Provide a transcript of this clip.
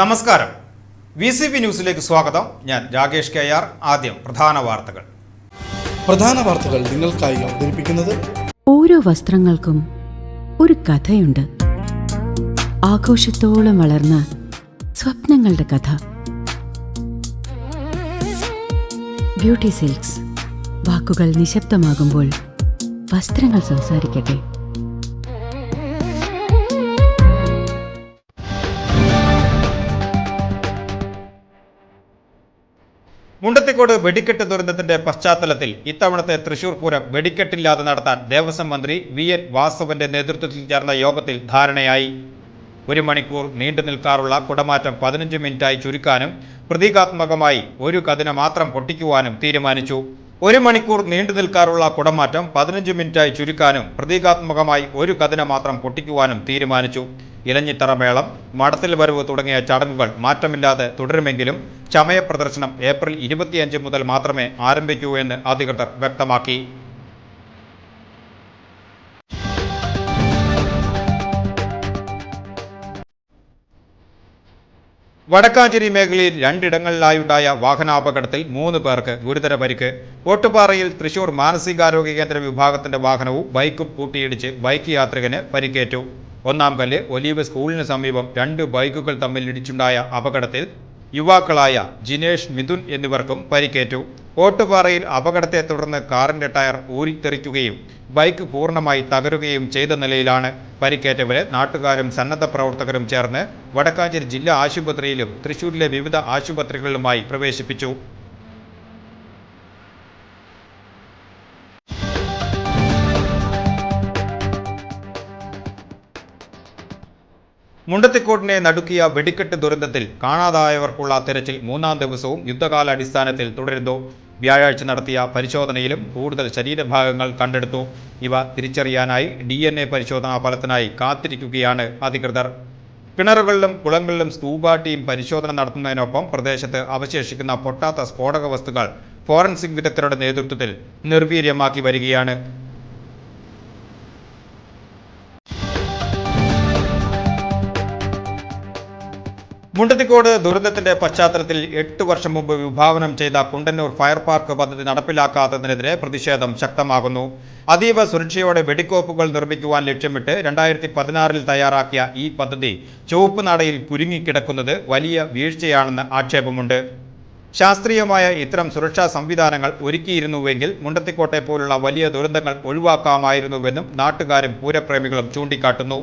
നമസ്കാരം. VCP ന്യൂസിലേക്ക് സ്വാഗതം. ഞാൻ രാകേഷ് KR. ആദ്യം പ്രധാന വാർത്തകൾ നിങ്ങൾക്കായി അവതരിപ്പിക്കുന്നത് ഓരോ വസ്ത്രങ്ങൾക്കും ഒരു കഥയുണ്ട്. ആഘോഷത്തോളം വളർന്ന സ്വപ്നങ്ങളുടെ കഥ. Beauty silks. വാക്കുകൾ നിശബ്ദമാകുമ്പോൾ വസ്ത്രങ്ങൾ സംസാരിക്കട്ടെ. മുണ്ടത്തിക്കോട് വെടിക്കെട്ട് ദുരന്തത്തിന്റെ പശ്ചാത്തലത്തിൽ ഇത്തവണത്തെ തൃശൂർ പൂരം വെടിക്കെട്ടില്ലാതെ നടത്താൻ ദേവസ്വം മന്ത്രി VN വാസവന്റെ നേതൃത്വത്തിൽ ചേർന്ന യോഗത്തിൽ ധാരണയായി. 1 മണിക്കൂർ നീണ്ടു നിൽക്കാറുള്ള കുടമാറ്റം 15 മിനിറ്റായി ചുരുക്കാനും പ്രതീകാത്മകമായി ഒരു കതിന മാത്രം പൊട്ടിക്കുവാനും തീരുമാനിച്ചു. 1 മണിക്കൂർ നീണ്ടു നിൽക്കാറുള്ള കുടമാറ്റം 15 മിനിറ്റായി ചുരുക്കാനും പ്രതീകാത്മകമായി ഒരു കതിന മാത്രം പൊട്ടിക്കുവാനും തീരുമാനിച്ചു. ഇലഞ്ഞിത്തറ മേളം, മടത്തിൽ വരവ് തുടങ്ങിയ ചടങ്ങുകൾ മാറ്റമില്ലാതെ തുടരുമെങ്കിലും ചമയ പ്രദർശനം ഏപ്രിൽ 25 മുതൽ മാത്രമേ ആരംഭിക്കൂ എന്ന് അധികൃതർ വ്യക്തമാക്കി. വടക്കാഞ്ചേരി മേഖലയിൽ 2 ഇടങ്ങളിലായുണ്ടായ വാഹനാപകടത്തിൽ 3 പേർക്ക് ഗുരുതര പരിക്ക്. ഓട്ടുപാറയിൽ തൃശൂർ മാനസികാരോഗ്യ കേന്ദ്ര വിഭാഗത്തിന്റെ വാഹനവും ബൈക്കും കൂട്ടിയിടിച്ച് ബൈക്ക് യാത്രികന് പരിക്കേറ്റു. ഒന്നാം കല്ല് ഒലീവ് സ്കൂളിന് സമീപം 2 ബൈക്കുകൾ തമ്മിൽ ഇടിച്ചുണ്ടായ അപകടത്തിൽ യുവാക്കളായ ജിനേഷ്, മിഥുൻ എന്നിവർക്കും പരിക്കേറ്റു. ഓട്ടുപാറയിൽ അപകടത്തെ തുടർന്ന് കാറിന്റെ ടയർ ഊരിത്തെറിക്കുകയും ബൈക്ക് പൂർണ്ണമായി തകരുകയും ചെയ്ത നിലയിലാണ്. പരിക്കേറ്റവരെ നാട്ടുകാരും സന്നദ്ധ പ്രവർത്തകരും ചേർന്ന് വടക്കാഞ്ചേരി ജില്ലാ ആശുപത്രിയിലും തൃശൂരിലെ വിവിധ ആശുപത്രികളിലുമായി പ്രവേശിപ്പിച്ചു. മുണ്ടത്തിക്കോട്ടിനെ നടുക്കിയ വെടിക്കെട്ട് ദുരന്തത്തിൽ കാണാതായവർക്കുള്ള തെരച്ചിൽ 3ാം ദിവസവും യുദ്ധകാലാടിസ്ഥാനത്തിൽ തുടരുന്നു. വ്യാഴാഴ്ച നടത്തിയ പരിശോധനയിലും കൂടുതൽ ശരീരഭാഗങ്ങൾ കണ്ടെടുത്തു. ഇവ തിരിച്ചറിയാനായി DNA പരിശോധനാ ഫലത്തിനായി കാത്തിരിക്കുകയാണ് അധികൃതർ. കിണറുകളിലും കുളങ്ങളിലും സ്കൂബ ടീം പരിശോധന നടത്തുന്നതിനൊപ്പം പ്രദേശത്ത് അവശേഷിക്കുന്ന പൊട്ടാത്ത സ്ഫോടക വസ്തുക്കൾ ഫോറൻസിക് വിദഗ്ധരുടെ നേതൃത്വത്തിൽ നിർവീര്യമാക്കി വരികയാണ്. മുണ്ടത്തിക്കോട് ദുരന്തത്തിന്റെ പശ്ചാത്തലത്തിൽ 8 വർഷം മുമ്പ് വിഭാവനം ചെയ്ത കുണ്ടന്നൂർ ഫയർ പാർക്ക് പദ്ധതി നടപ്പിലാക്കാത്തതിനെതിരെ പ്രതിഷേധം ശക്തമാകുന്നു. അതീവ സുരക്ഷയോടെ വെടിക്കോപ്പുകൾ നിർമ്മിക്കുവാൻ ലക്ഷ്യമിട്ട് 2016 തയ്യാറാക്കിയ ഈ പദ്ധതി ചുവപ്പ് നാടയിൽ കുരുങ്ങിക്കിടക്കുന്നത് വലിയ വീഴ്ചയാണെന്ന് ആക്ഷേപമുണ്ട്. ശാസ്ത്രീയമായ ഇത്തരം സുരക്ഷാ സംവിധാനങ്ങൾ ഒരുക്കിയിരുന്നുവെങ്കിൽ മുണ്ടത്തിക്കോട്ടെ പോലുള്ള വലിയ ദുരന്തങ്ങൾ ഒഴിവാക്കാമായിരുന്നുവെന്നും നാട്ടുകാരും പൂരപ്രേമികളും ചൂണ്ടിക്കാട്ടുന്നു.